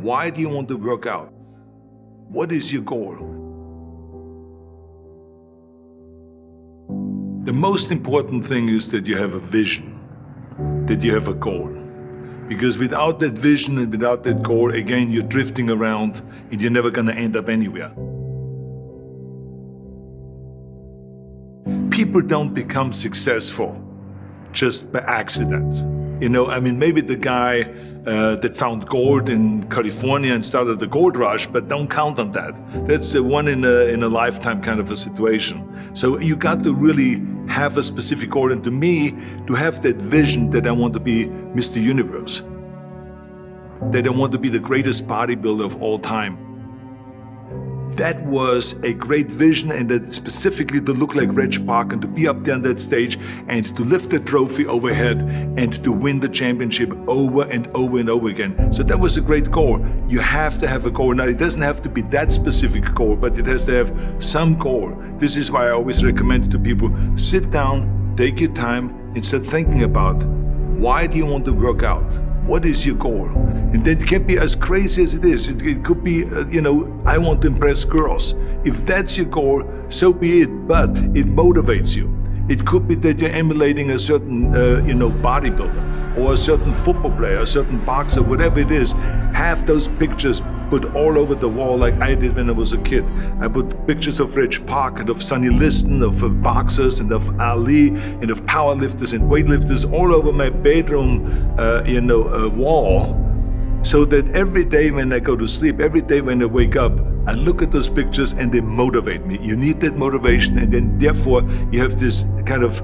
Why do you want to work out? What is your goal? The most important thing is that you have a vision, that you have a goal. Because without that vision and without that goal, again, you're drifting around and you're never going to end up anywhere. People don't become successful just by accident. Maybe the guy that found gold in California and started the gold rush, but don't count on that. That's a one in a lifetime kind of a situation. So you got to really have a specific goal, and to me, to have that vision that I want to be Mr. Universe, that I want to be the greatest bodybuilder of all time. That was a great vision, and that specifically to look like Reg Park and to be up there on that stage and to lift the trophy overhead and to win the championship over and over and over again. So that was a great goal. You have to have a goal. Now, it doesn't have to be that specific goal, but it has to have some goal. This is why I always recommend to people, sit down, take your time, and start thinking about, why do you want to work out? What is your goal? And that can be as crazy as it is. It could be, I want to impress girls. If that's your goal, so be it, but it motivates you. It could be that you're emulating a certain, bodybuilder or a certain football player, a certain boxer, whatever it is. Have those pictures put all over the wall like I did when I was a kid. I put pictures of Reg Park and of Sonny Liston, of boxers and of Ali and of powerlifters and weightlifters all over my bedroom, wall. So that every day when I go to sleep, every day when I wake up, I look at those pictures and they motivate me. You need that motivation, and then therefore you have this kind of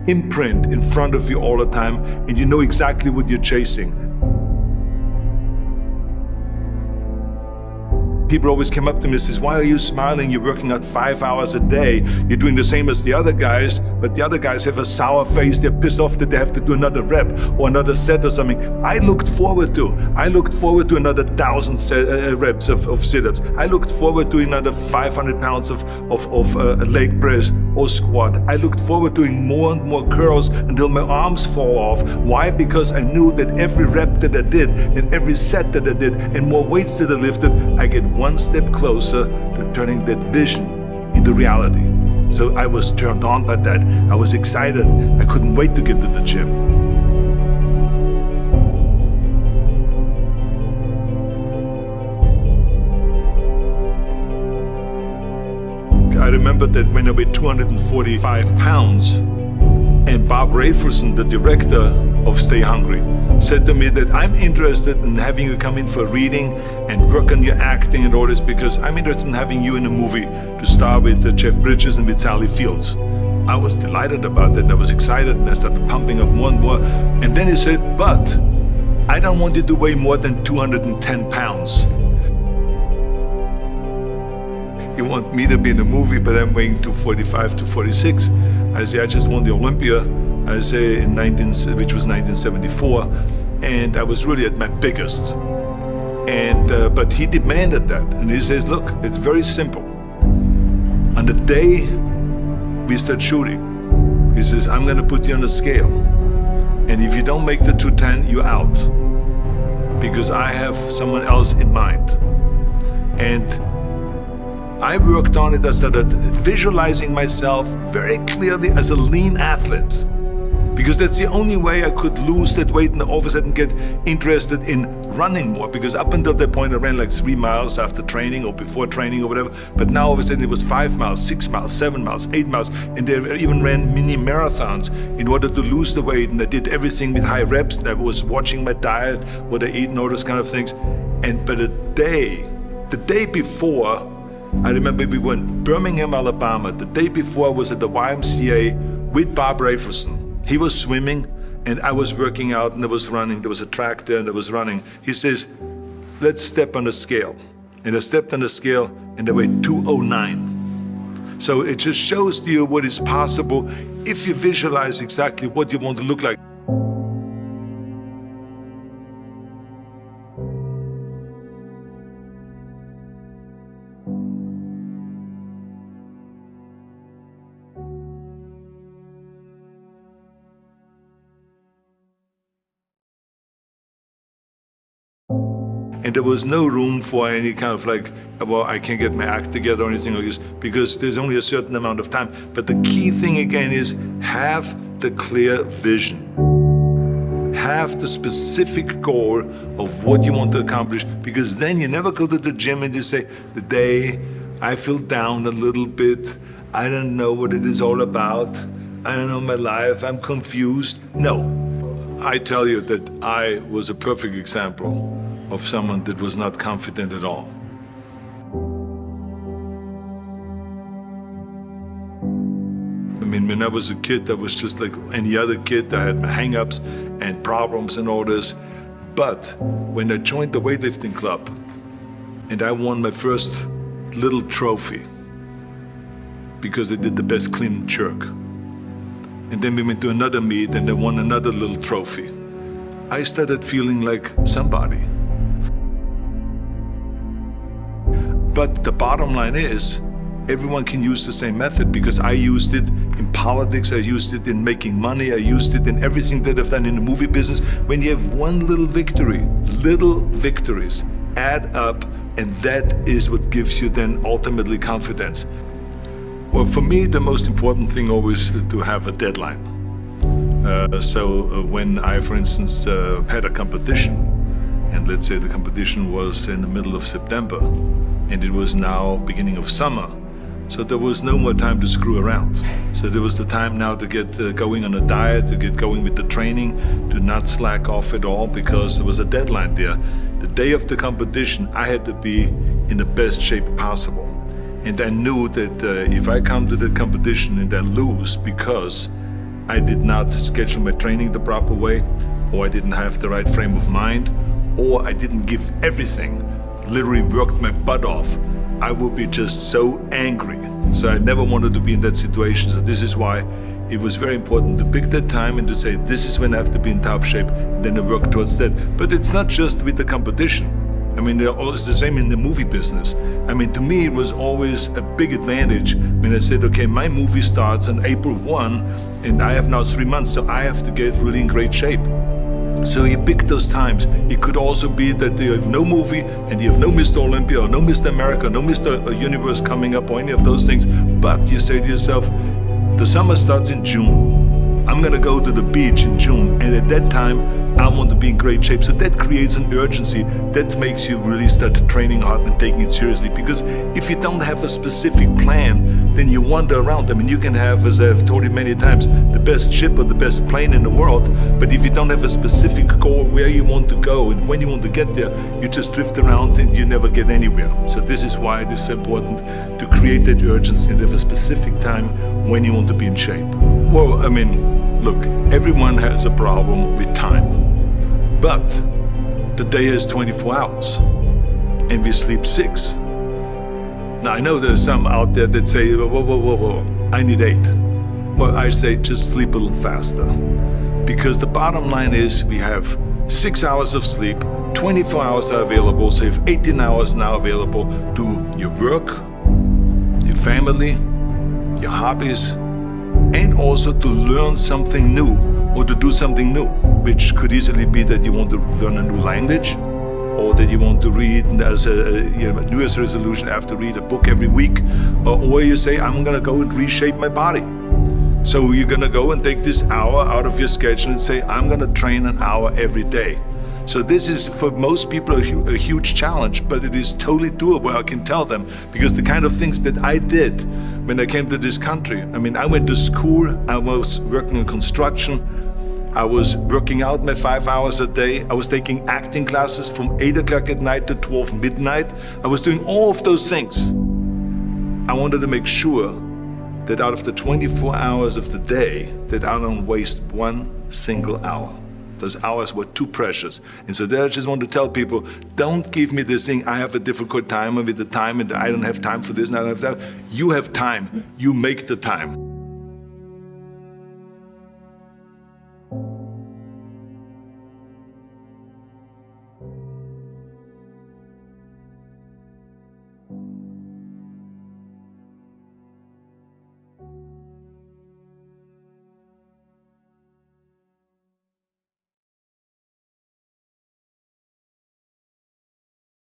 imprint in front of you all the time, and you know exactly what you're chasing. People always come up to me and says, why are you smiling? You're working out 5 hours a day. You're doing the same as the other guys, but the other guys have a sour face. They're pissed off that they have to do another rep or another set or something. I looked forward to another 1,000 reps of sit-ups. I looked forward to another 500 pounds of leg press or squat. I looked forward to doing more and more curls until my arms fall off. Why? Because I knew that every rep that I did and every set that I did and more weights that I lifted, I get one step closer to turning that vision into reality. So I was turned on by that. I was excited. I couldn't wait to get to the gym. I remember that when I weighed 245 pounds, and Bob Raferson, the director of Stay Hungry, said to me that I'm interested in having you come in for a reading and work on your acting and all this, because I'm interested in having you in a movie to star with Jeff Bridges and with Sally Fields. I was delighted about that, and I was excited, and I started pumping up more and more. And then he said, but I don't want you to weigh more than 210 pounds. You want me to be in the movie, but I'm weighing 245, 246. I say, I just won the Olympia, I say, which was 1974, and I was really at my biggest. And but he demanded that, and he says, look, it's very simple. On the day we start shooting, he says, I'm gonna put you on a scale, and if you don't make the 210, you're out, because I have someone else in mind. And I worked on it. I started visualizing myself very clearly as a lean athlete, because that's the only way I could lose that weight and all of a sudden get interested in running more, because up until that point I ran like 3 miles after training or before training or whatever, but now all of a sudden it was 5 miles, 6 miles, 7 miles, 8 miles, and they even ran mini marathons in order to lose the weight, and I did everything with high reps, and I was watching my diet, what I eat and all those kind of things. And but the day before, I remember we were in Birmingham, Alabama. The day before I was at the YMCA with Bob Raferson. He was swimming and I was working out, and I was running. There was a track there and I was running. He says, let's step on the scale. And I stepped on the scale and I weighed 209. So it just shows to you what is possible if you visualize exactly what you want to look like. And there was no room for any kind of like, well, I can't get my act together or anything like this, because there's only a certain amount of time. But the key thing again is have the clear vision. Have the specific goal of what you want to accomplish, because then you never go to the gym and you say, the day I feel down a little bit, I don't know what it is all about, I don't know my life, I'm confused. No, I tell you that I was a perfect example of someone that was not confident at all. I mean, when I was a kid, I was just like any other kid. I had my hang-ups and problems and all this. But when I joined the weightlifting club and I won my first little trophy because I did the best clean and jerk, and then we went to another meet and I won another little trophy, I started feeling like somebody. But the bottom line is, everyone can use the same method, because I used it in politics, I used it in making money, I used it in everything that I've done in the movie business. When you have one little victory, little victories add up, and that is what gives you then ultimately confidence. Well, for me, the most important thing always to have a deadline. So when I, for instance, had a competition, and let's say the competition was in the middle of September, and it was now beginning of summer, so there was no more time to screw around. So there was the time now to get going on a diet, to get going with the training, to not slack off at all, because there was a deadline there. The day of the competition, I had to be in the best shape possible. And I knew that if I come to the competition and I lose because I did not schedule my training the proper way, or I didn't have the right frame of mind, or I didn't give everything, literally worked my butt off, I would be just so angry. So I never wanted to be in that situation. So this is why it was very important to pick that time and to say, this is when I have to be in top shape, and then I work towards that. But it's not just with the competition. I mean, it's the same in the movie business. I mean, to me, it was always a big advantage when I said, okay, my movie starts on April 1, and I have now 3 months, so I have to get really in great shape. So you pick those times. It could also be that you have no movie and you have no Mr. Olympia or no Mr. America, no Mr. Universe coming up or any of those things. But you say to yourself, the summer starts in June. I'm gonna go to the beach in June, and at that time, I want to be in great shape. So that creates an urgency that makes you really start training hard and taking it seriously. Because if you don't have a specific plan, then you wander around. I mean, you can have, as I've told you many times, the best ship or the best plane in the world, but if you don't have a specific goal where you want to go and when you want to get there, you just drift around and you never get anywhere. So this is why it is so important to create that urgency and have a specific time when you want to be in shape. Well, I mean, look, everyone has a problem with time. But the day is 24 hours and we sleep 6. Now I know there's some out there that say, whoa, I need 8. Well, I say just sleep a little faster. Because the bottom line is we have 6 hours of sleep, 24 hours are available, so you have 18 hours now available to your work, your family, your hobbies, and also to learn something new or to do something new, which could easily be that you want to learn a new language, or that you want to read as a New Year's resolution, I have to read a book every week, or you say, I'm gonna go and reshape my body. So you're gonna go and take this hour out of your schedule and say, I'm gonna train an hour every day. So this is, for most people, a huge challenge, but it is totally doable, I can tell them, because the kind of things that I did when I came to this country, I mean, I went to school, I was working in construction, I was working out my 5 hours a day, I was taking acting classes from 8 o'clock at night to 12 midnight, I was doing all of those things. I wanted to make sure that out of the 24 hours of the day, that I don't waste one single hour. Those hours were too precious. And so there I just want to tell people, don't give me this thing, I have a difficult time with the time and I don't have time for this and I don't have that. You have time, you make the time.